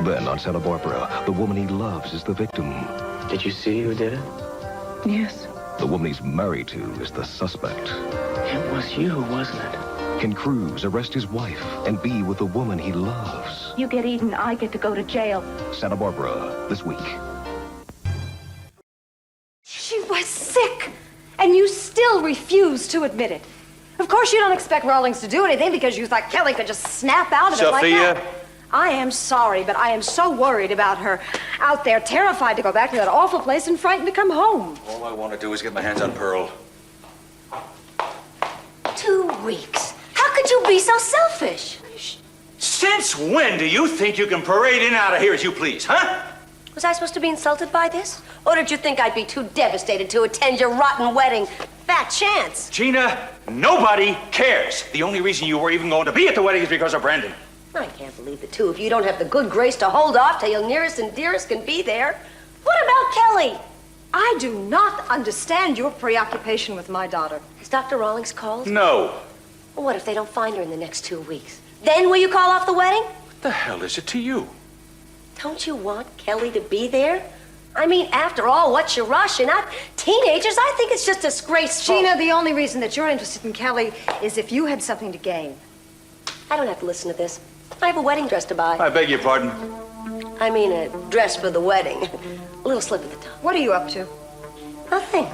Then on Santa Barbara, the woman he loves is the victim. Did you see who did it? Yes. The woman he's married to is the suspect. It was you, wasn't it? Can Cruz arrest his wife and be with the woman he loves? You get eaten, I get to go to jail. Santa Barbara, this week. She was sick, and you still refuse to admit it. Of course you don't expect Rawlings to do anything because you thought Kelly could just snap out of it like that. Sophia! I am sorry, but I am so worried about her out there, terrified to go back to that awful place and frightened to come home. All I want to do is get my hands on Pearl. 2 weeks. How could you be so selfish? Since when do you think you can parade in and out of here as you please, huh? Was I supposed to be insulted by this? Or did you think I'd be too devastated to attend your rotten wedding? Fat chance. Gina, nobody cares. The only reason you were even going to be at the wedding is because of Brandon. I can't believe the two of you don't have the good grace to hold off till your nearest and dearest can be there. What about Kelly? I do not understand your preoccupation with my daughter. Has Dr. Rawlings called? No. Well, what if they don't find her in the next 2 weeks? Then will you call off the wedding? What the hell is it to you? Don't you want Kelly to be there? I mean, after all, what's your rush? You're not teenagers. I think it's just disgraceful. Gina, the only reason that you're interested in Kelly is if you had something to gain. I don't have to listen to this. I have a wedding dress to buy. I beg your pardon. I mean, a dress for the wedding. A little slip at the top. What are you up to? Nothing.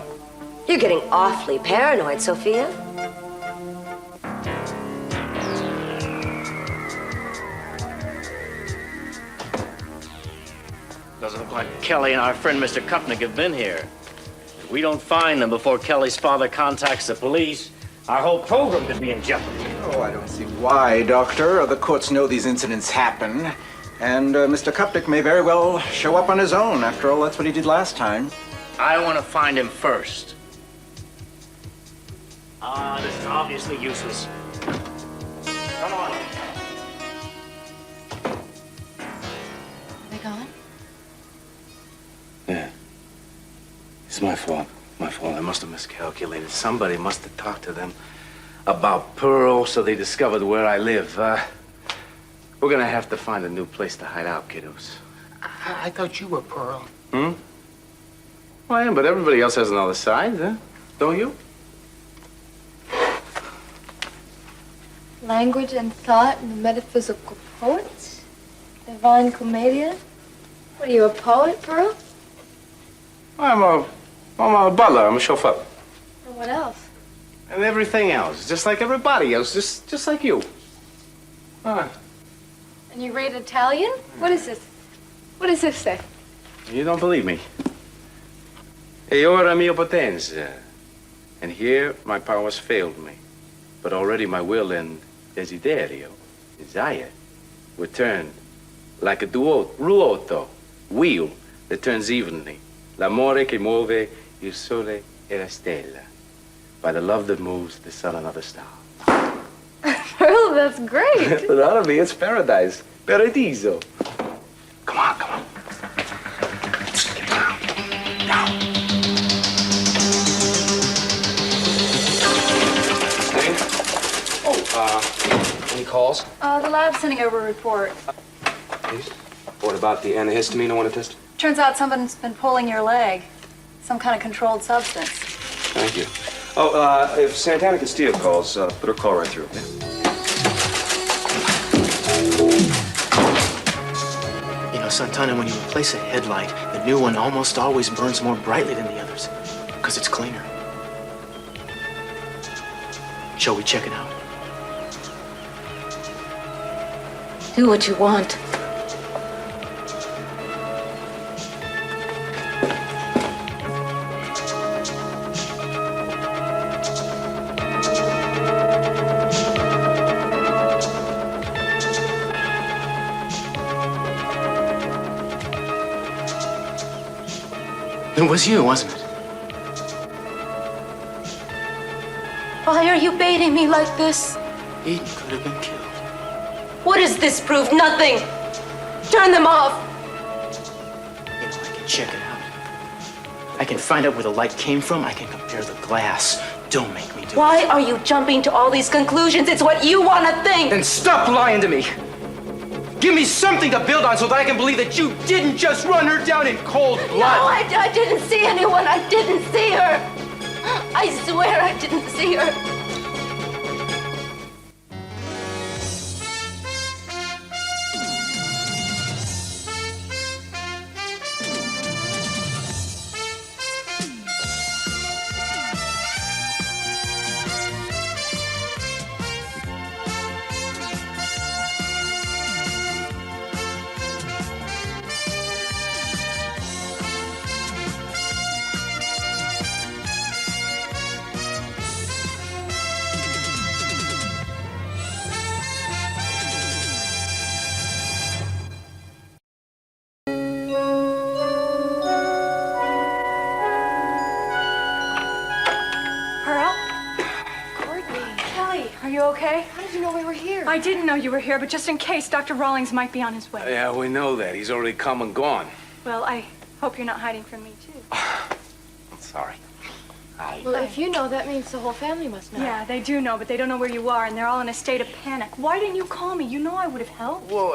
You're getting awfully paranoid, Sophia. Doesn't look like Kelly and our friend Mr. Kupnick have been here. If we don't find them before Kelly's father contacts the police, our whole program could be in jeopardy. Oh, I don't see why, Doctor. The courts know these incidents happen. And Mr. Kupnick may very well show up on his own. After all, that's what he did last time. I want to find him first. This is obviously useless. Come on. Are they gone? Yeah. It's my fault. My fault. I must have miscalculated. Somebody must have talked to them about Pearl, so they discovered where I live. We're gonna have to find a new place to hide out, kiddos. I thought you were Pearl. Hmm? Well, I am, but everybody else has another side, huh? Don't you? Language and thought and the metaphysical poets? Divine Commedia? What are you, a poet, Pearl? I'm a butler. I'm a chauffeur. And what else? And everything else, just like everybody else, just like you. Huh. And you read Italian? What is this? What does this say? You don't believe me? E ora mio potenza. And here my powers failed me. But already my will and desiderio, desire, were turned like a ruoto, wheel that turns evenly. L'amore che muove il sole e la stella. By the love that moves the sun and other stars. Pearl, that's great. But out of me, it's paradise. Paradiso. Come on, come on. Get down. Down. Oh, any calls? The lab's sending over a report. Please? What about the antihistamine I want to test? Turns out someone's been pulling your leg. Some kind of controlled substance. Thank you. Oh, if Santana Castillo calls, put her call right through, okay? You know, Santana, when you replace a headlight, the new one almost always burns more brightly than the others, because it's cleaner. Shall we check it out? Do what you want. It was you, wasn't it? Why are you baiting me like this? Eden could have been killed. What does this prove? Nothing. Turn them off. You know, I can check it out. I can find out where the light came from. I can compare the glass. Don't make me do it. Why are you jumping to all these conclusions? It's what you want to think. Then stop lying to me. Give me something to build on so that I can believe that you didn't just run her down in cold blood. No, I didn't see anyone. I didn't see her. I swear I didn't see her. Are you okay? How did you know we were here? I didn't know you were here, but just in case, Dr. Rawlings might be on his way. Yeah, we know that. He's already come and gone. Well, I hope you're not hiding from me, too. I'm sorry. Well, if you know, that means the whole family must know. Yeah, they do know, but they don't know where you are, and they're all in a state of panic. Why didn't you call me? You know I would have helped. Well,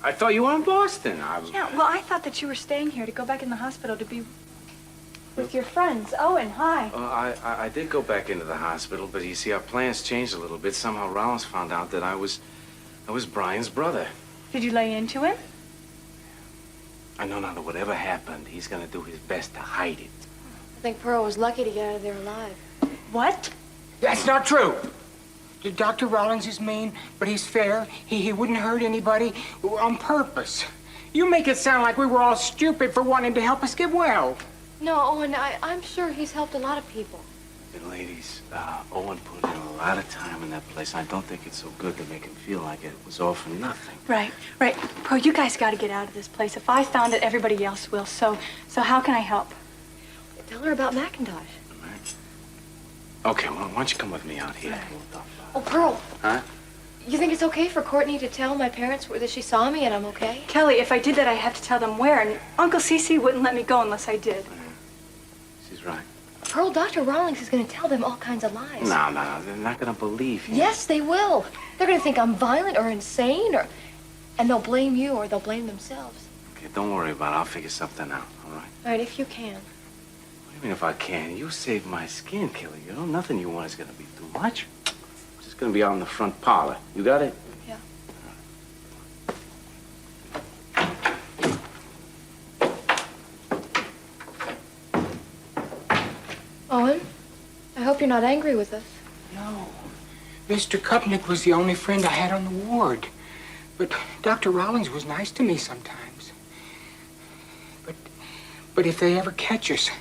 I thought you were in Boston. Yeah, well, I thought that you were staying here to go back in the hospital to be with your friends. Owen, hi. I did go back into the hospital, but you see, our plans changed a little bit. Somehow Rollins found out that I was Brian's brother. Did you lay into him? I know now that whatever happened, he's gonna do his best to hide it. I think Pearl was lucky to get out of there alive. What? That's not true. Dr. Rollins is mean, but he's fair. He wouldn't hurt anybody on purpose. You make it sound like we were all stupid for wanting to help us get well. No, Owen, I'm sure he's helped a lot of people. And ladies, Owen put in a lot of time in that place. I don't think it's so good to make him feel like it was all for nothing. Right. Pro, you guys got to get out of this place. If I found it, everybody else will. So how can I help? Tell her about McIntosh. Okay, well, why don't you come with me out here? Oh, Pearl. Huh? You think it's okay for Courtney to tell my parents that she saw me and I'm okay? Kelly, if I did that, I have to tell them where, and Uncle Cece wouldn't let me go unless I did. She's right. Pearl, Dr. Rawlings is going to tell them all kinds of lies. No, they're not gonna believe you. Yes, they will. They're going to think I'm violent or insane, and they'll blame you or they'll blame themselves. Okay, don't worry about it. I'll figure something out, all right? All right, if you can. What do you mean if I can? You saved my skin, Kelly. You know, nothing you want is gonna be too much. It's just gonna be out in the front parlor. You got it? Yeah. Owen, I hope you're not angry with us. No. Mr. Kupnick was the only friend I had on the ward. But Dr. Rollins was nice to me sometimes. But if they ever catch us,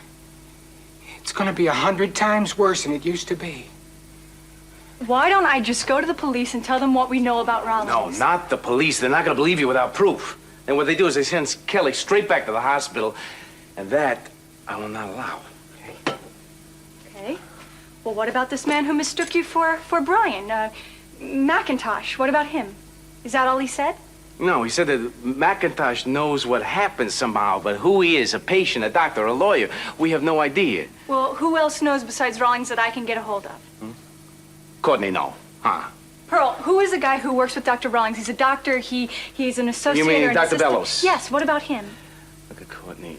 it's going to be 100 times worse than it used to be. Why don't I just go to the police and tell them what we know about Rollins? No, not the police. They're not gonna believe you without proof. And what they do is they send Kelly straight back to the hospital, and that I will not allow. Okay. Well, what about this man who mistook you for Brian? McIntosh. What about him? Is that all he said? No, he said that McIntosh knows what happened somehow, but who he is, a patient, a doctor, a lawyer, we have no idea. Well, who else knows besides Rawlings that I can get a hold of? Courtney, no. Huh? Pearl, who is the guy who works with Dr. Rawlings? He's a doctor, he's an associate. You mean or an Dr. assistant. Bellows? Yes, what about him? Look at Courtney.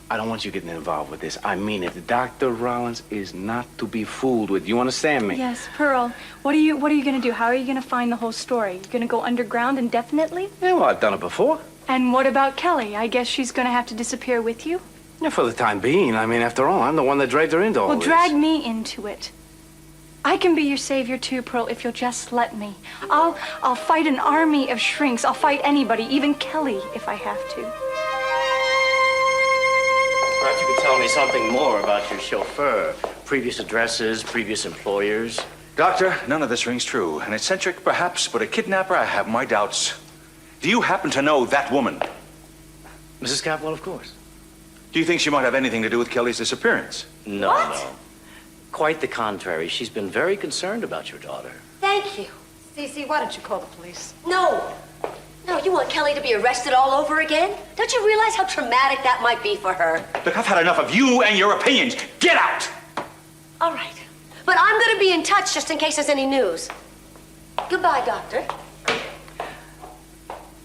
I don't want you getting involved with this. I mean it. Dr. Rollins is not to be fooled with. You understand me? Yes, Pearl. What are you going to do? How are you going to find the whole story? You going to go underground indefinitely? Yeah, well, I've done it before. And what about Kelly? I guess she's going to have to disappear with you? Yeah, for the time being. I mean, after all, I'm the one that dragged her into all Well, this. drag me into it. I can be your savior too, Pearl, if you'll just let me. I'll fight an army of shrinks. I'll fight anybody, even Kelly, if I have to. Perhaps you could tell me something more about your chauffeur. Previous addresses, previous employers. Doctor, none of this rings true. An eccentric, perhaps, but a kidnapper, I have my doubts. Do you happen to know that woman? Mrs. Capwell, of course. Do you think she might have anything to do with Kelly's disappearance? No, no. Quite the contrary. She's been very concerned about your daughter. Thank you. Cece, why don't you call the police? No. No, you want Kelly to be arrested all over again? Don't you realize how traumatic that might be for her? Look, I've had enough of you and your opinions. Get out! All right. But I'm going to be in touch just in case there's any news. Goodbye, Doctor.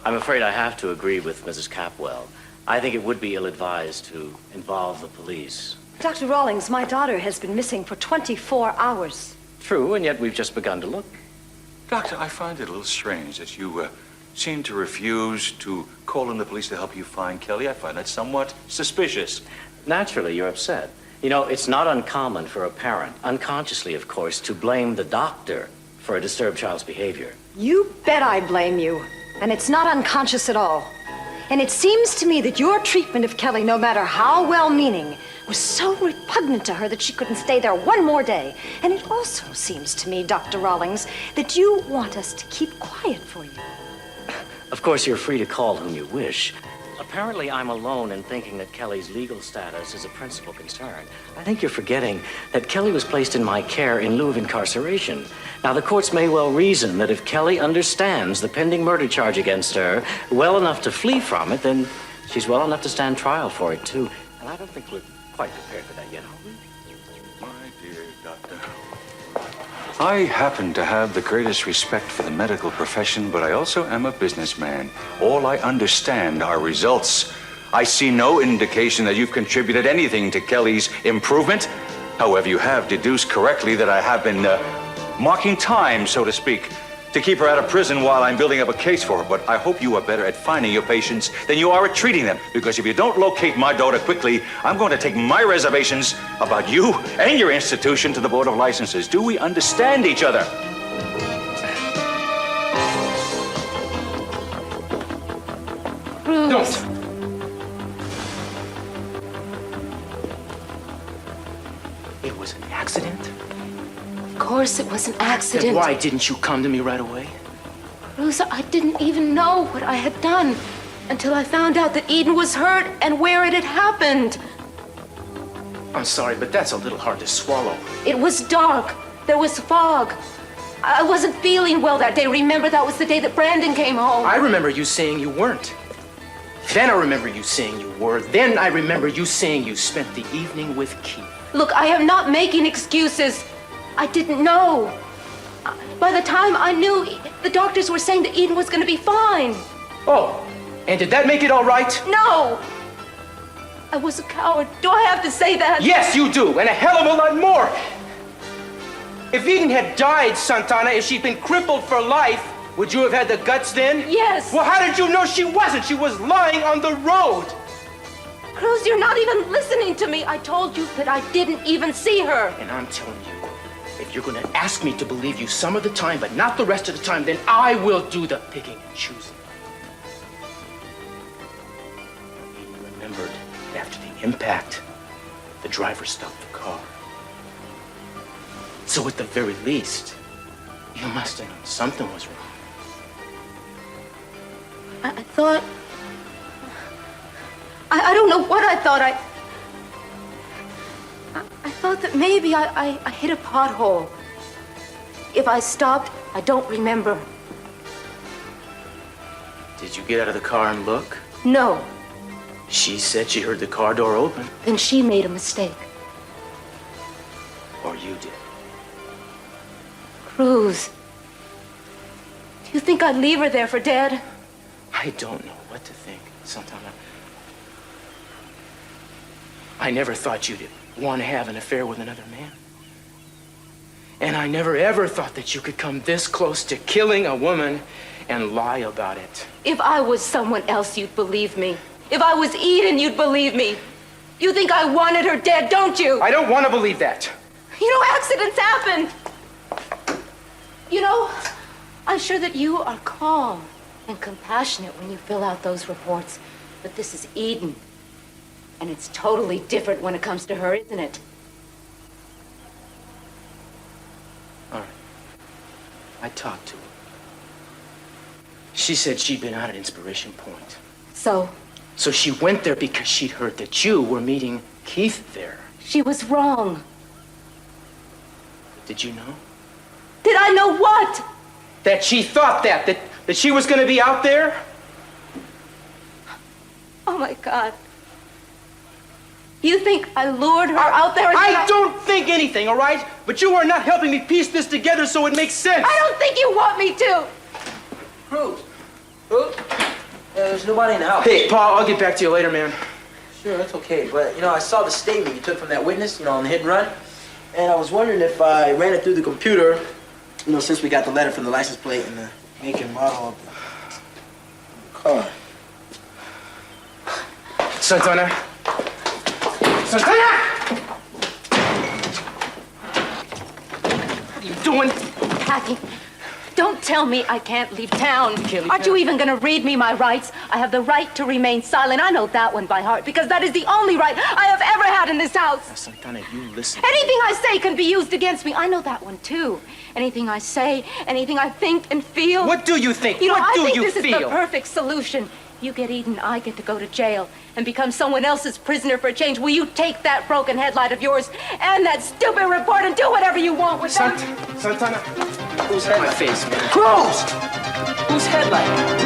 I'm afraid I have to agree with Mrs. Capwell. I think it would be ill-advised to involve the police. Dr. Rawlings, my daughter has been missing for 24 hours. True, and yet we've just begun to look. Doctor, I find it a little strange that you seem to refuse to call in the police to help you find Kelly. I find that somewhat suspicious. Naturally, you're upset. You know, it's not uncommon for a parent, unconsciously, of course, to blame the doctor for a disturbed child's behavior. You bet I blame you. And it's not unconscious at all. And it seems to me that your treatment of Kelly, no matter how well-meaning, was so repugnant to her that she couldn't stay there one more day. And it also seems to me, Dr. Rawlings, that you want us to keep quiet for you. Of course, you're free to call whom you wish. Apparently, I'm alone in thinking that Kelly's legal status is a principal concern. I think you're forgetting that Kelly was placed in my care in lieu of incarceration. Now, the courts may well reason that if Kelly understands the pending murder charge against her well enough to flee from it, then she's well enough to stand trial for it, too. And I don't think we're quite prepared for that yet, are we? My dear doctor, I happen to have the greatest respect for the medical profession, but I also am a businessman. All I understand are results. I see no indication that you've contributed anything to Kelly's improvement. However, you have deduced correctly that I have been marking time, so to speak, to keep her out of prison while I'm building up a case for her. But I hope you are better at finding your patients than you are at treating them. Because if you don't locate my daughter quickly, I'm going to take my reservations about you and your institution to the Board of Licenses. Do we understand each other? Don't. It was an accident? Of course it was an accident. Then why didn't you come to me right away? Rosa, I didn't even know what I had done until I found out that Eden was hurt and where it had happened. I'm sorry, but that's a little hard to swallow. It was dark. There was fog. I wasn't feeling well that day. Remember, that was the day that Brandon came home. I remember you saying you weren't. Then I remember you saying you were. Then I remember you saying you spent the evening with Keith. Look, I am not making excuses. I didn't know. By the time I knew, the doctors were saying that Eden was going to be fine. Oh, and did that make it all right? No! I was a coward. Do I have to say that? Yes, you do, and a hell of a lot more. If Eden had died, Santana, if she'd been crippled for life, would you have had the guts then? Yes. Well, how did you know she wasn't? She was lying on the road. Cruz, you're not even listening to me. I told you that I didn't even see her. And I'm telling you, if you're going to ask me to believe you some of the time, but not the rest of the time, then I will do the picking and choosing. Eden remembered after the impact, the driver stopped the car. So at the very least, you must have known something was wrong. I thought... I don't know what I thought. I thought that maybe I hit a pothole. If I stopped, I don't remember. Did you get out of the car and look? No. She said she heard the car door open. Then she made a mistake. Or you did. Cruz, do you think I'd leave her there for dead? I don't know what to think, Santana. I never thought you'd want to have an affair with another man. And I never ever thought that you could come this close to killing a woman and lie about it. If I was someone else, you'd believe me. If I was Eden, you'd believe me. You think I wanted her dead, don't you? I don't want to believe that. You know, accidents happen. You know, I'm sure that you are calm and compassionate when you fill out those reports. But this is Eden. And it's totally different when it comes to her, isn't it? All right. I talked to her. She said she'd been out at Inspiration Point. So? So she went there because she'd heard that you were meeting Keith there. She was wrong. Did you know? Did I know what? That she thought that she was going to be out there? Oh, my God. You think I lured her out there? I don't think anything, all right? But you are not helping me piece this together so it makes sense. I don't think you want me to. Cruz. Cruz? There's nobody in the house. Hey, Paul, I'll get back to you later, man. Sure, that's okay. But, I saw the statement you took from that witness, on the hit and run. And I was wondering if I ran it through the computer, since we got the letter from the license plate and the make and model of the car. Santana! Santana! What are you doing? Kathy, don't tell me I can't leave town. can't leave Aren't you town. even going to read me my rights? I have the right to remain silent. I know that one by heart because that is the only right I have ever had in this house. Santana, you listen. Anything I say can be used against me. I know that one too. Anything I say, anything I think and feel. What do you think? You know, What do I think you this feel? is the perfect solution. You get Eden, I get to go to jail and become someone else's prisoner for a change. Will you take that broken headlight of yours and that stupid report and do whatever you want with that? Santana, who's headlight? My face, man. Cruz! Whose headlight?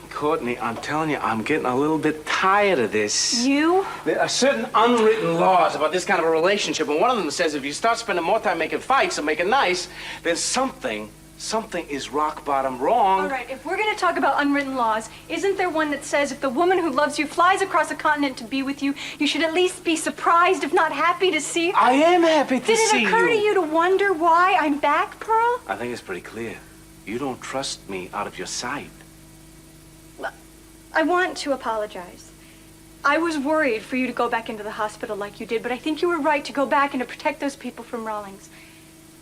Courtney, I'm telling you, I'm getting a little bit tired of this. You? There are certain unwritten laws about this kind of a relationship, and one of them says if you start spending more time making fights or making nice, then something is rock bottom wrong. All right, if we're going to talk about unwritten laws, isn't there one that says if the woman who loves you flies across a continent to be with you, you should at least be surprised, if not happy, to see her? I am happy to Did see it occur you. to you to wonder why I'm back, Pearl? I think it's pretty clear. You don't trust me out of your sight. I want to apologize. I was worried for you to go back into the hospital like you did, but I think you were right to go back and to protect those people from Rawlings.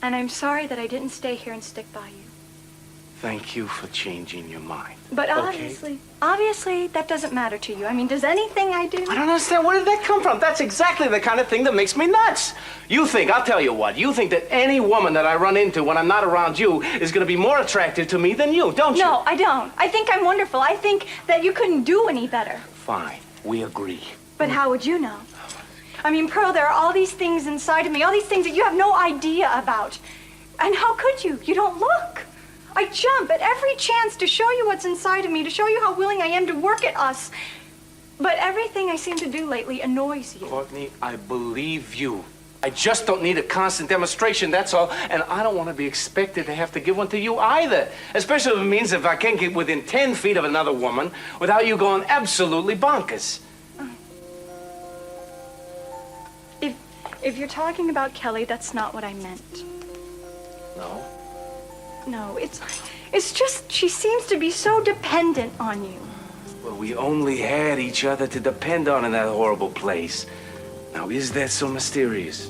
And I'm sorry that I didn't stay here and stick by you. Thank you for changing your mind. But Okay. obviously, that doesn't matter to you. I mean, does anything I do? I don't understand. Where did that come from? That's exactly the kind of thing that makes me nuts. I'll tell you what, you think that any woman that I run into when I'm not around you is going to be more attractive to me than you, don't you? No, I don't. I think I'm wonderful. I think that you couldn't do any better. Fine, we agree. But how would you know? I mean, Pearl, there are all these things inside of me, all these things that you have no idea about. And how could you? You don't look. I jump at every chance to show you what's inside of me, to show you how willing I am to work at us. But everything I seem to do lately annoys you. Courtney, I believe you. I just don't need a constant demonstration, that's all. And I don't want to be expected to have to give one to you either. Especially if it means if I can't get within 10 feet of another woman without you going absolutely bonkers. If you're talking about Kelly, that's not what I meant. No? No, it's just she seems to be so dependent on you. Well, we only had each other to depend on in that horrible place. Now, is that so mysterious?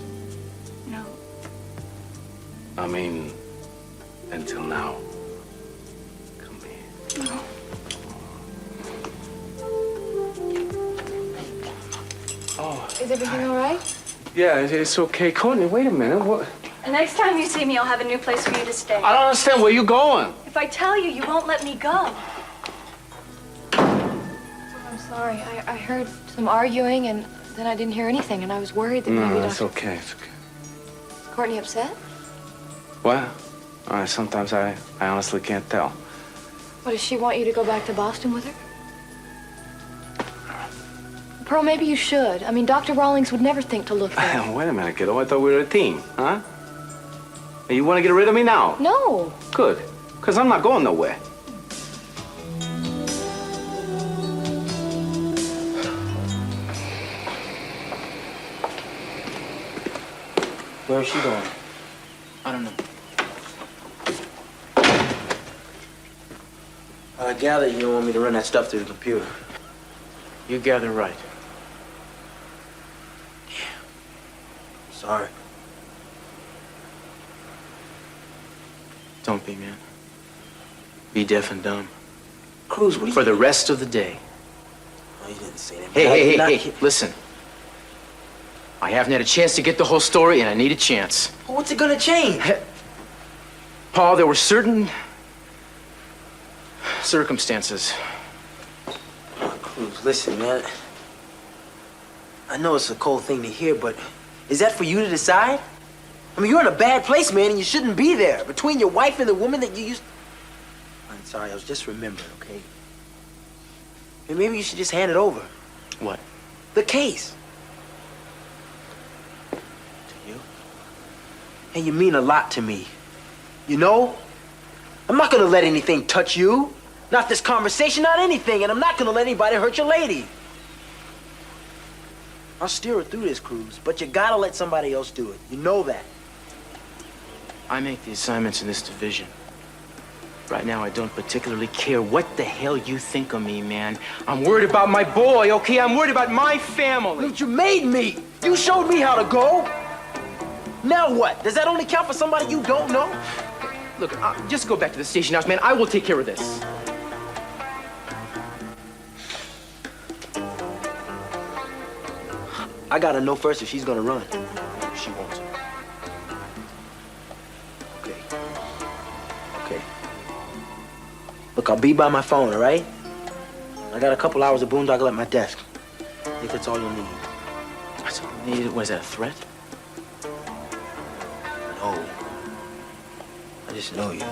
No. I mean, until now. Come here. No. Oh. Is everything all right? Yeah, it's okay. Courtney, wait a minute. What? The next time you see me, I'll have a new place for you to stay. I don't understand. Where you going? If I tell you, you won't let me go. I'm sorry. I heard some arguing, and then I didn't hear anything, and I was worried that maybe No, it's Dr. okay. It's okay. Is Courtney upset? Well, sometimes I honestly can't tell. What, does she want you to go back to Boston with her? Pearl, maybe you should. I mean, Dr. Rawlings would never think to look there. Wait a minute, kiddo. I thought we were a team, huh? Hey, you want to get rid of me now? No. Good, because I'm not going nowhere. Where's she going? I don't know. I gather you don't want me to run that stuff through the computer. You gather right. Sorry. Don't be, man. Be deaf and dumb. Cruz, what are you... For the rest of the day. Oh, you didn't say that. Hey, listen. I haven't had a chance to get the whole story, and I need a chance. What's it gonna change? Paul, there were certain circumstances. Cruz, listen, man. I know it's a cold thing to hear, but is that for you to decide? I mean, you're in a bad place, man, and you shouldn't be there. Between your wife and the woman that you used... I'm sorry, I was just remembering, okay? And maybe you should just hand it over. What? The case. To you. And you mean a lot to me. You know? I'm not gonna let anything touch you. Not this conversation, not anything. And I'm not gonna let anybody hurt your lady. I'll steer her through this, Cruz, but you gotta let somebody else do it. You know that. I make the assignments in this division. Right now, I don't particularly care what the hell you think of me, man. I'm worried about my boy, okay? I'm worried about my family. But you made me. You showed me how to go. Now what? Does that only count for somebody you don't know? Look, just go back to the station house, man. I will take care of this. I gotta know first if she's gonna run. She won't. Okay. Look, I'll be by my phone, all right? I got a couple hours of boondoggle at my desk. I think that's all you'll need. That's all you need? Was that a threat? No. I just know you.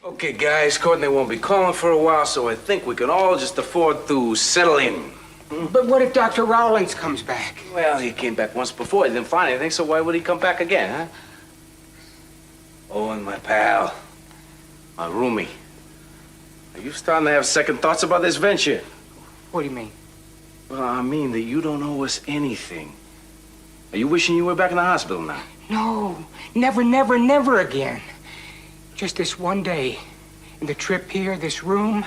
Okay, guys, Courtney won't be calling for a while, so I think we can all just afford to settle in. But what if Dr. Rawlings comes back? Well, he came back once before. He didn't find anything, so why would he come back again, huh? Owen, my pal, my roomie. Are you starting to have second thoughts about this venture? What do you mean? Well, I mean that you don't owe us anything. Are you wishing you were back in the hospital now? No, never, never, never again. Just this one day, and the trip here, this room,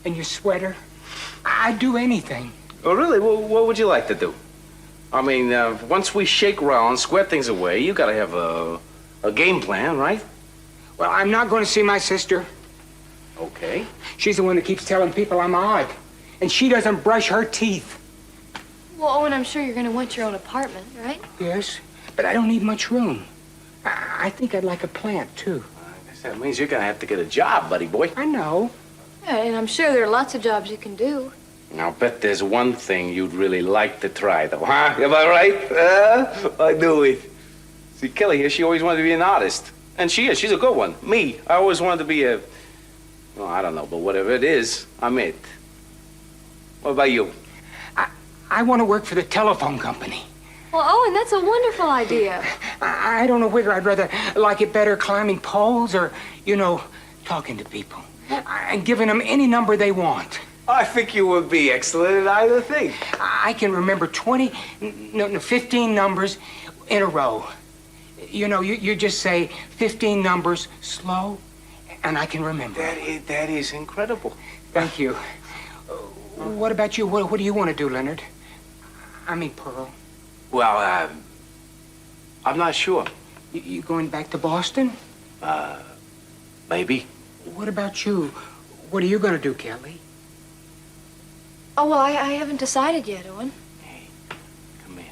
and your sweater. I'd do anything. Oh, really? Well, what would you like to do? I mean, once we shake Rollins, square things away, you gotta have a game plan, right? Well, I'm not going to see my sister. Okay. She's the one that keeps telling people I'm odd. And she doesn't brush her teeth. Well, Owen, I'm sure you're going to want your own apartment, right? Yes, but I don't need much room. I think I'd like a plant, too. I guess that means you're gonna have to get a job, buddy boy. I know. Yeah, and I'm sure there are lots of jobs you can do. I'll bet there's one thing you'd really like to try, though, huh? Am I right? I knew it. See, Kelly here, she always wanted to be an artist. And she is. She's a good one. Me, I always wanted to be a... Well, I don't know, but whatever it is, I'm it. What about you? I want to work for the telephone company. Well, Owen, that's a wonderful idea. I don't know whether I'd rather like it better climbing poles or, you know, talking to people. And giving them any number they want. I think you would be excellent at either thing. I can remember 15 numbers in a row. You know, you just say 15 numbers slow, and I can remember. That is incredible. Thank you. What about you? What do you want to do, Leonard? I mean, Pearl. Well, I'm not sure. You going back to Boston? Maybe. What about you? What are you going to do, Kelly? Oh, well, I haven't decided yet, Owen. Hey, come here.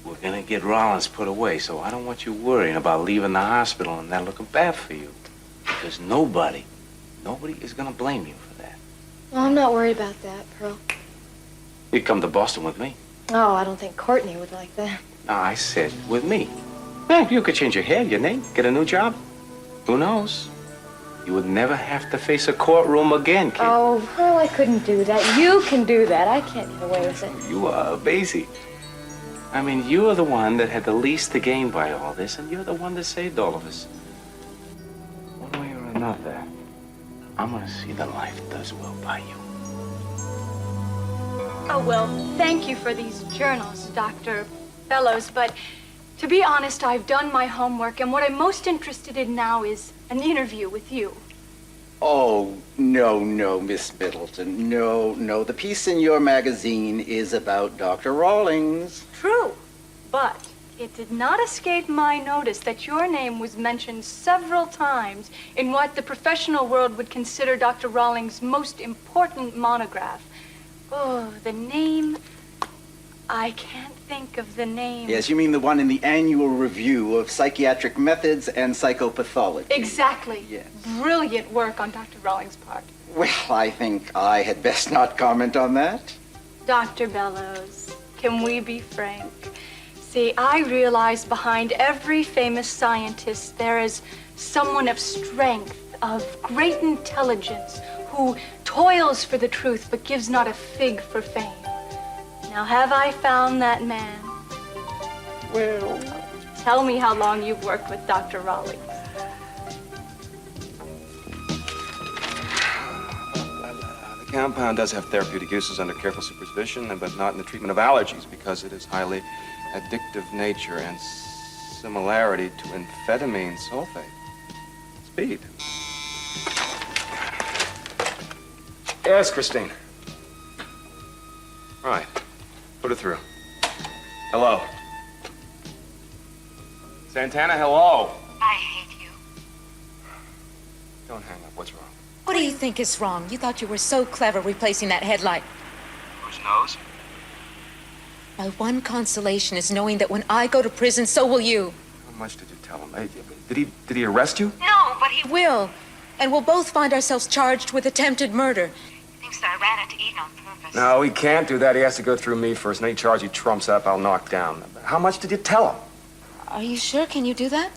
We're gonna get Rollins put away, so I don't want you worrying about leaving the hospital and that looking bad for you. Because nobody is gonna blame you for that. Well, I'm not worried about that, Pearl. You come to Boston with me. Oh, I don't think Courtney would like that. No, I said with me. Yeah, you could change your hair, your name, get a new job. Who knows? You would never have to face a courtroom again, kid. Oh, Pearl, I couldn't do that. You can do that. I can't get away with it. You are Basie. I mean, you are the one that had the least to gain by all this, and you're the one that saved all of us. One way or another, I'm gonna see that life does well by you. Oh, well, thank you for these journals, Dr. Bellows, but to be honest, I've done my homework, and what I'm most interested in now is an interview with you. Oh, no, Miss Middleton. No. The piece in your magazine is about Dr. Rawlings. True, but it did not escape my notice that your name was mentioned several times in what the professional world would consider Dr. Rawlings' most important monograph. Oh, the name. I can't think of the name. Yes, you mean the one in the annual review of psychiatric methods and psychopathology. Exactly. Yes. Brilliant work on Dr. Rawlings' part. Well, I think I had best not comment on that. Dr. Bellows, can we be frank? See, I realize behind every famous scientist there is someone of strength, of great intelligence, who toils for the truth but gives not a fig for fame. Now, have I found that man? Well, tell me how long you've worked with Dr. Rawlings. The compound does have therapeutic uses under careful supervision, but not in the treatment of allergies because it is highly addictive nature and similarity to amphetamine sulfate. Speed. Yes, Christine. Right. Put it through. Hello. Santana, hello. I hate you. Don't hang up. What's wrong? What do you think is wrong? You thought you were so clever replacing that headlight. Whose nose? My one consolation is knowing that when I go to prison, so will you. How much did you tell him? Hey, did he arrest you? No, but he will. And we'll both find ourselves charged with attempted murder. He thinks that I ran into Eden on purpose. No, he can't do that. He has to go through me first. And any charge he trumps up, I'll knock down. How much did you tell him? Are you sure? Can you do that?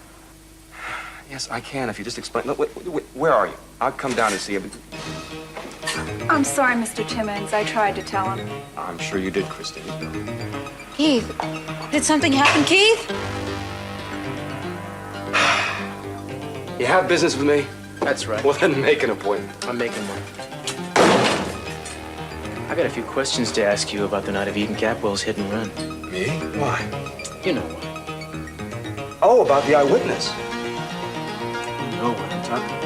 Yes, I can, if you just explain. Look, where are you? I'll come down and see you. I'm sorry, Mr. Timmons. I tried to tell him. I'm sure you did, Christine. Keith, did something happen, Keith? You have business with me? That's right. Well, then make an appointment. I'm making one. I got a few questions to ask you about the night of Eden Capwell's hit and run. Me? Why? You know why. Oh, about the eyewitness. You know what I'm talking about.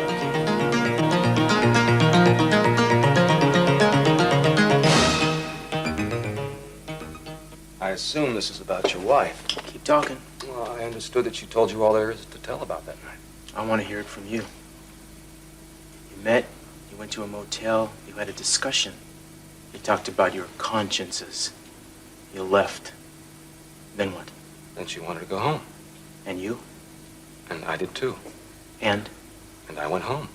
I assume this is about your wife. Keep talking. Well, I understood that she told you all there is to tell about that night. I want to hear it from you. You met, you went to a motel, you had a discussion. You talked about your consciences. You left. Then what? Then she wanted to go home. And you? And I did too. And? And I went home.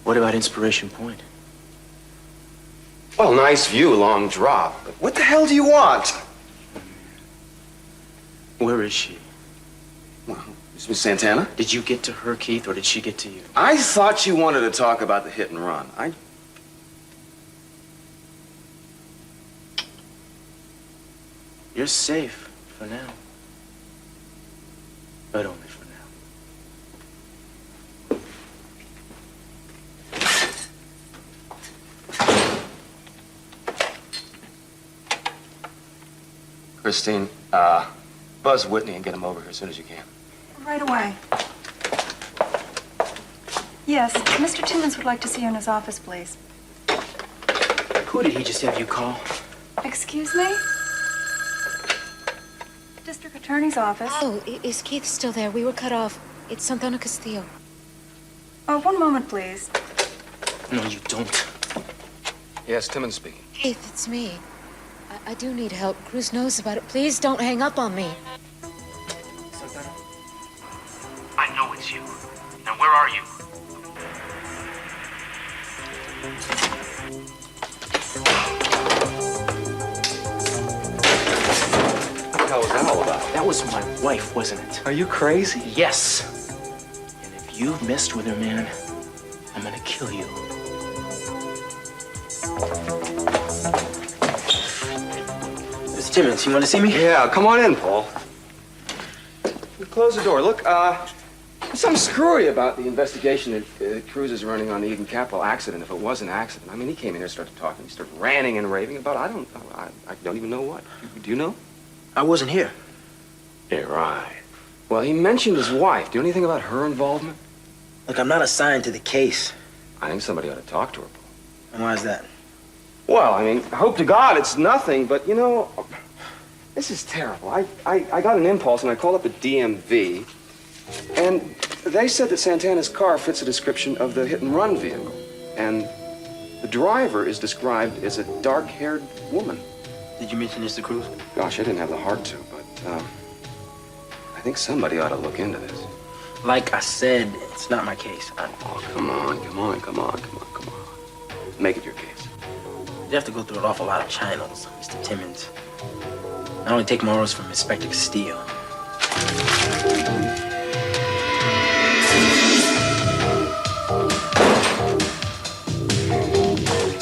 What about Inspiration Point? Well, nice view, long drop. But what the hell do you want? Where is she? Well, this was Santana. Did you get to her, Keith, or did she get to you? I thought you wanted to talk about the hit and run. You're safe for now. But only for now. Christine, buzz Whitney and get him over here as soon as you can. Right away. Yes, Mr. Timmons would like to see you in his office, please. Who did he just have you call? Excuse me? District Attorney's office. Oh, is Keith still there? We were cut off. It's Santana Castillo. Oh, one moment, please. No, you don't. Yes, Timmons speaking. Keith, it's me. I do need help. Cruz knows about it. Please don't hang up on me. Santana? I know it's you. Now, where are you? What the hell was that all about? That was my wife, wasn't it? Are you crazy? Yes. And if you've messed with her, man, I'm gonna kill you. Mr. Timmons, you want to see me? Yeah, come on in, Paul. Close the door. Look, there's something screwy about the investigation that Cruz is running on the Eden Capwell accident, if it was an accident. I mean, he came in here and started talking. He started ranting and raving about, I don't even know what. Do you know? I wasn't here. Yeah, right. Well, he mentioned his wife. Do you know anything about her involvement? Look, I'm not assigned to the case. I think somebody ought to talk to her, Paul. And why is that? Well, I mean, hope to God it's nothing, but, you know, this is terrible. I got an impulse, and I called up the DMV, and they said that Santana's car fits the description of the hit-and-run vehicle. And The driver is described as a dark-haired woman. Did you mention this to Cruz? Gosh, I didn't have the heart to, but I think somebody ought to look into this. Like I said, it's not my case. Oh, come on. Make it your case. You have to go through an awful lot of channels, Mr. Timmons. I only take my orders from Inspector Castillo.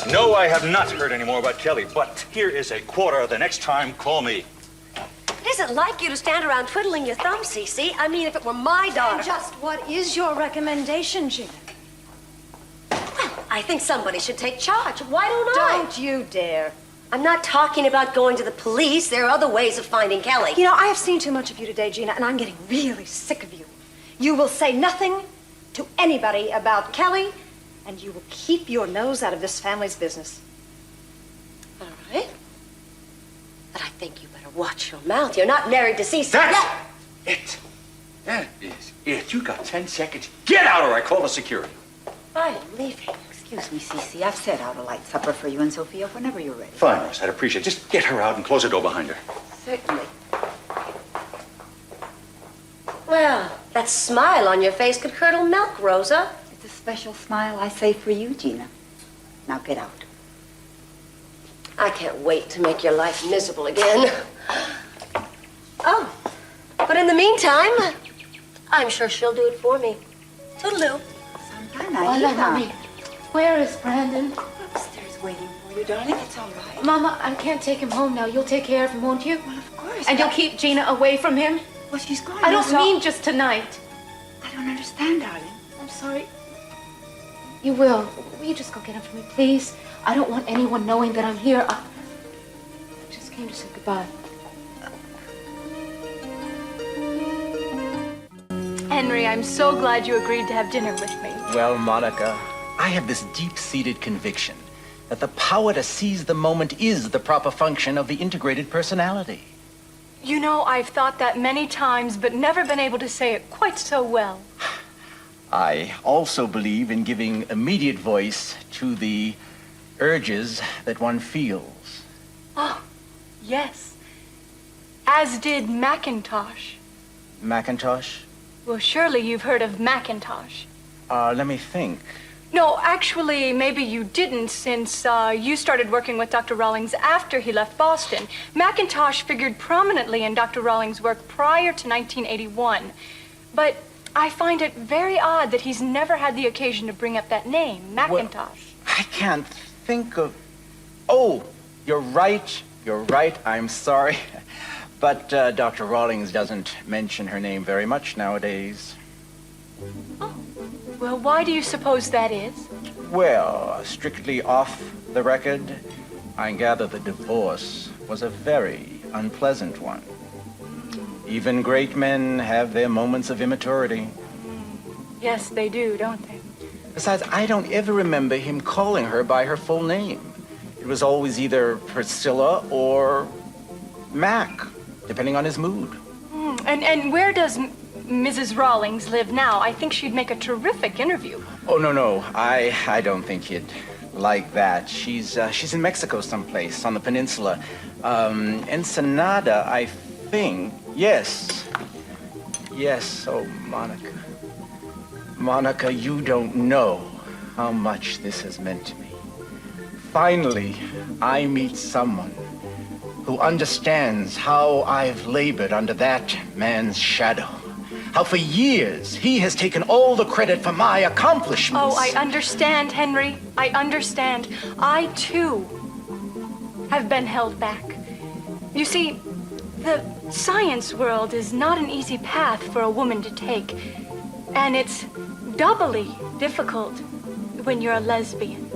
No, I have not heard any more about Kelly, but here is a quarter. The next time, call me. It isn't like you to stand around twiddling your thumbs, Cece. I mean, if it were my daughter. And just what is your recommendation, Gina? Well, I think somebody should take charge. Why don't I? Don't you dare. I'm not talking about going to the police. There are other ways of finding Kelly. You know, I have seen too much of you today, Gina, and I'm getting really sick of you. You will say nothing to anybody about Kelly, and you will keep your nose out of this family's business. All right. But I think you better watch your mouth. You're not married to Cece. That's it. That is it. You got 10 seconds. Get out or I call the security. I'm leaving. Excuse me, Cece. I've set out a light supper for you and Sophia whenever you're ready. Fine, Rose. I'd appreciate it. Just get her out and close the door behind her. Certainly. Well, that smile on your face could curdle milk, Rosa. It's a special smile I say for you, Gina. Now get out. I can't wait to make your life miserable again. Oh, but in the meantime, I'm sure she'll do it for me. Toodaloo. Hola, Mommy. Where is Brandon? Upstairs waiting for you, darling. It's all right. Mama, I can't take him home now. You'll take care of him, won't you? Well, of course. And you'll keep Gina away from him? Well, she's going. I don't mean just tonight. I don't understand, darling. I'm sorry. You will. Will you just go get him for me, please? I don't want anyone knowing that I'm here. I just came to say goodbye. Henry, I'm so glad you agreed to have dinner with me. Well, Monica, I have this deep-seated conviction that the power to seize the moment is the proper function of the integrated personality. You know, I've thought that many times, but never been able to say it quite so well. I also believe in giving immediate voice to the urges that one feels. Oh, yes. As did Macintosh. Macintosh? Well, surely you've heard of Macintosh. Let me think. No, actually, maybe you didn't, since you started working with Dr. Rawlings after he left Boston. Macintosh figured prominently in Dr. Rawlings' work prior to 1981. But I find it very odd that he's never had the occasion to bring up that name, Macintosh. Well, I can't think of... Oh, you're right. You're right. I'm sorry. But Dr. Rawlings doesn't mention her name very much nowadays. Oh, well, why do you suppose that is? Well, strictly off the record, I gather the divorce was a very unpleasant one. Even great men have their moments of immaturity. Yes, they do, don't they? Besides, I don't ever remember him calling her by her full name. It was always either Priscilla or Mac, depending on his mood. And where does Mrs. Rawlings live now? I think she'd make a terrific interview. Oh, no. I don't think he'd like that. She's in Mexico someplace, on the peninsula. Ensenada, I think. Yes. Yes, oh, Monica. Monica, you don't know how much this has meant to me. Finally, I meet someone who understands how I've labored under that man's shadow. How for years he has taken all the credit for my accomplishments. Oh, I understand, Henry. I understand. I, too, have been held back. You see, the science world is not an easy path for a woman to take. And it's doubly difficult when you're a lesbian.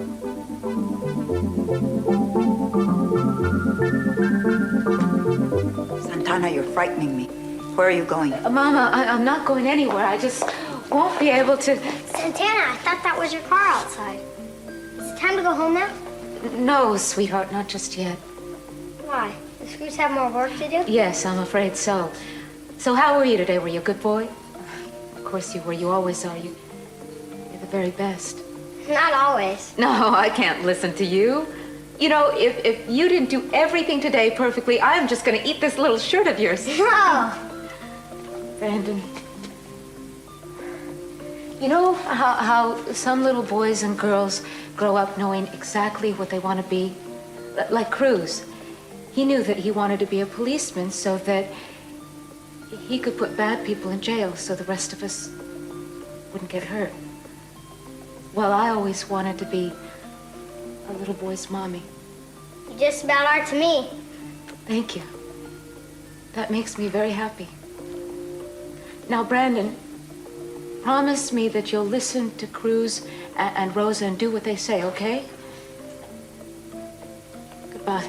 Santana, you're frightening me. Where are you going? Mama, I'm not going anywhere. I just won't be able to... Santana, I thought that was your car outside. Is it time to go home now? No, sweetheart, not just yet. Why? The Screws have more work to do? Yes, I'm afraid so. So how were you today? Were you a good boy? Of course you were. You always are. You're the very best. Not always. No, I can't listen to you. You know, if you didn't do everything today perfectly, I'm just going to eat this little shirt of yours. No. Brandon, you know how some little boys and girls grow up knowing exactly what they want to be? Like Cruz. He knew that he wanted to be a policeman so that he could put bad people in jail so the rest of us wouldn't get hurt. Well, I always wanted to be a little boy's mommy. You just about are to me. Thank you. That makes me very happy. Now, Brandon, promise me that you'll listen to Cruz and Rosa and do what they say, okay? Goodbye.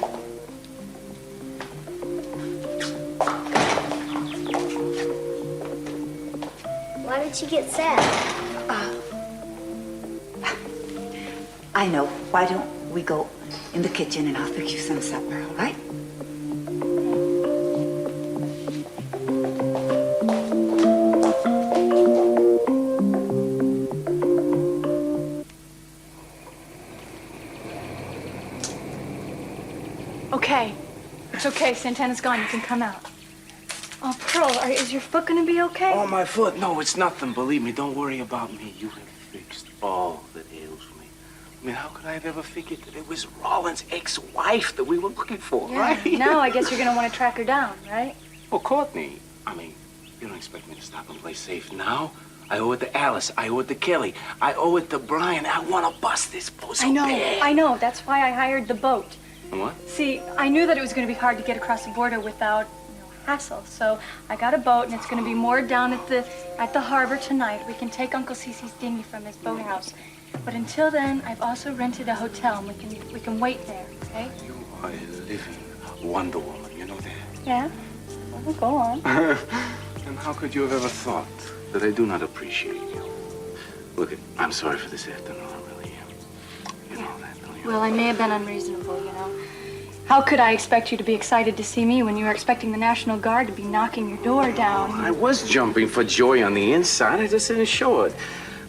Why did you get sad? I know. Why don't we go in the kitchen and I'll fix you some supper, all right? Okay. It's okay. Santana's gone. You can come out. Oh, Pearl, is your foot gonna be okay? Oh, my foot. No, it's nothing. Believe me. Don't worry about me. You have fixed all that ails me. I mean, how could I have ever figured that it was Rollins' ex-wife that we were looking for, right? Now I guess you're gonna want to track her down, right? Well, Courtney, I mean, you don't expect me to stop and play safe now? I owe it to Alice. I owe it to Kelly. I owe it to Brian. I want to bust this boat so bad. I know. That's why I hired the boat. What? See, I knew that it was going to be hard to get across the border without hassle. So I got a boat, and it's going to be moored down at the harbor tonight. We can take Uncle Cece's dinghy from his boathouse. But until then, I've also rented a hotel, and we can wait there. Okay? You are a living Wonder Woman. You know that? Yeah. Well, go on. And how could you have ever thought that I do not appreciate you? Look, I'm sorry for this afternoon. I really am. You know that, don't you? Well, I may have been unreasonable, you know. How could I expect you to be excited to see me when you were expecting the National Guard to be knocking your door down? I was jumping for joy on the inside. I just didn't show it.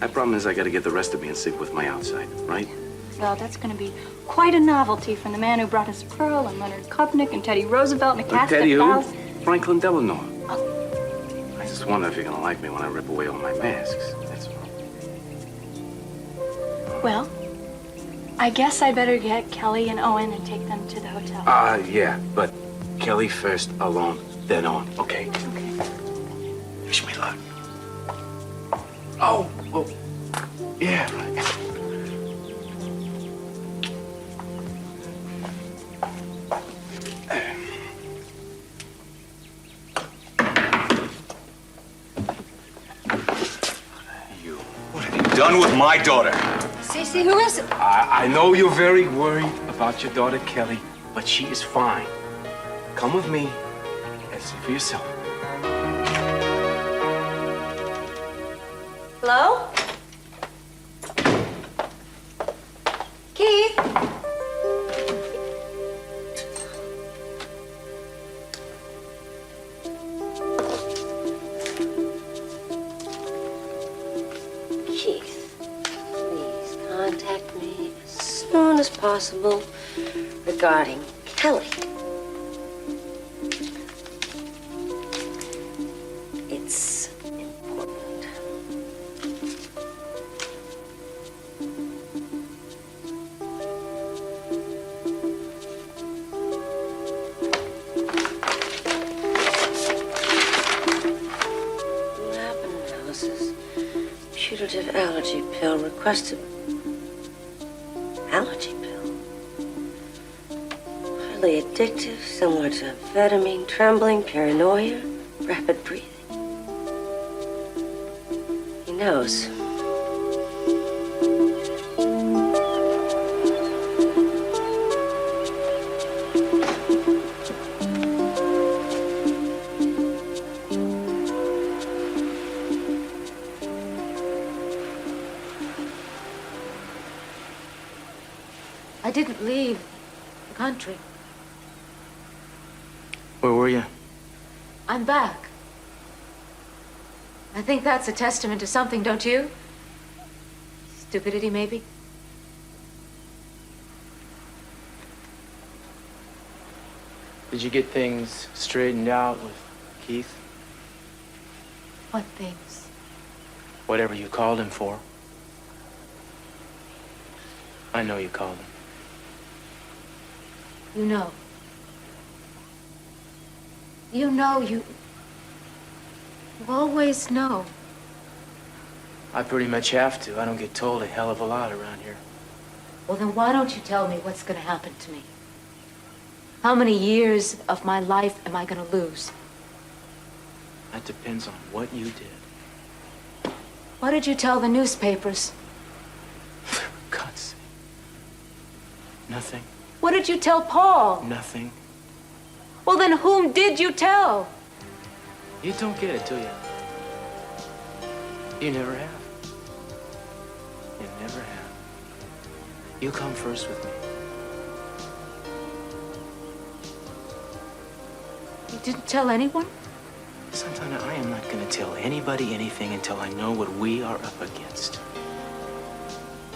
My problem is I got to get the rest of me in sync with my outside, right? Well, that's going to be quite a novelty from the man who brought us Pearl and Leonard Kopnick and Teddy Roosevelt and a cast Teddy of who? pals. Franklin Delano. I just wonder if you're going to like me when I rip away all my masks. That's all. Well, I guess I better get Kelly and Owen and take them to the hotel. Yeah, but Kelly first, alone, then on, okay? Okay. Wish me luck. Oh, well, yeah, right. Done with my daughter. Cece, who is it? I know you're very worried about your daughter, Kelly, but she is fine. Come with me and see for yourself. Hello? Keith? Keith, please contact me as soon as possible regarding Kelly. It's important. Lab analysis. Putative allergy pill requested. Allergy pill? Highly addictive, similar to amphetamine, trembling, paranoia, rapid breathing. He knows. I didn't leave the country. Where were you? I'm back. I think that's a testament to something, don't you? Stupidity, maybe? Did you get things straightened out with Keith? What things? Whatever you called him for. I know you called him. You know. You know, you always know. I pretty much have to. I don't get told a hell of a lot around here. Well, then why don't you tell me what's going to happen to me? How many years of my life am I going to lose? That depends on what you did. What did you tell the newspapers? For God's sake. Nothing. What did you tell Paul? Nothing. Well, then whom did you tell? You don't get it, do you? You never have. You never have. You come first with me. You didn't tell anyone? Santana, I am not going to tell anybody anything until I know what we are up against.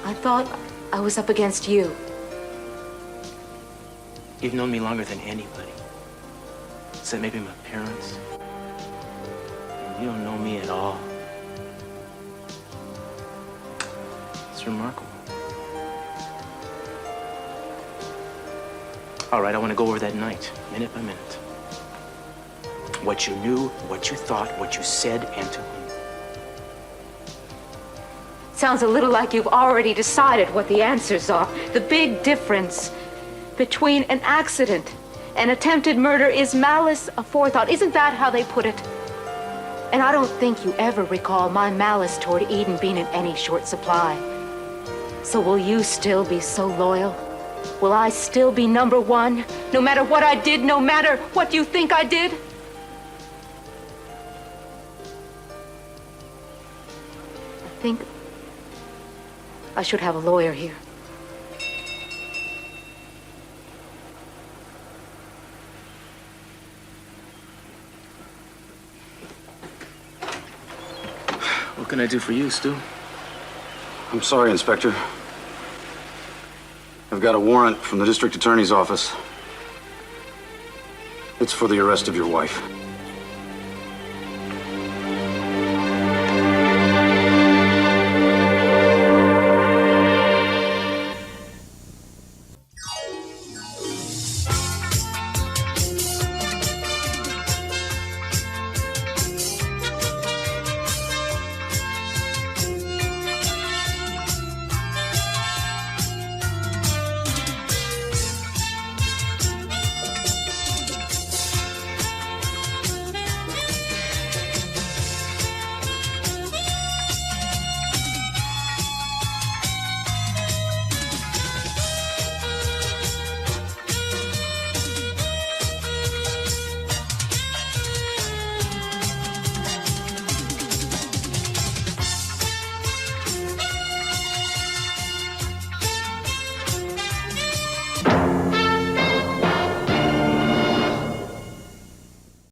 I thought I was up against you. You've known me longer than anybody. Except maybe my parents. And you don't know me at all. It's remarkable. All right, I want to go over that night, minute by minute. What you knew, what you thought, what you said, and to whom. Sounds a little like you've already decided what the answers are. The big difference between an accident and attempted murder is malice aforethought. Isn't that how they put it? And I don't think you ever recall my malice toward Eden being in any short supply. So will you still be so loyal? Will I still be number one, no matter what I did, no matter what you think I did? I think I should have a lawyer here. What can I do for you, Stu? I'm sorry, Inspector. I've got a warrant from the district attorney's office. It's for the arrest of your wife.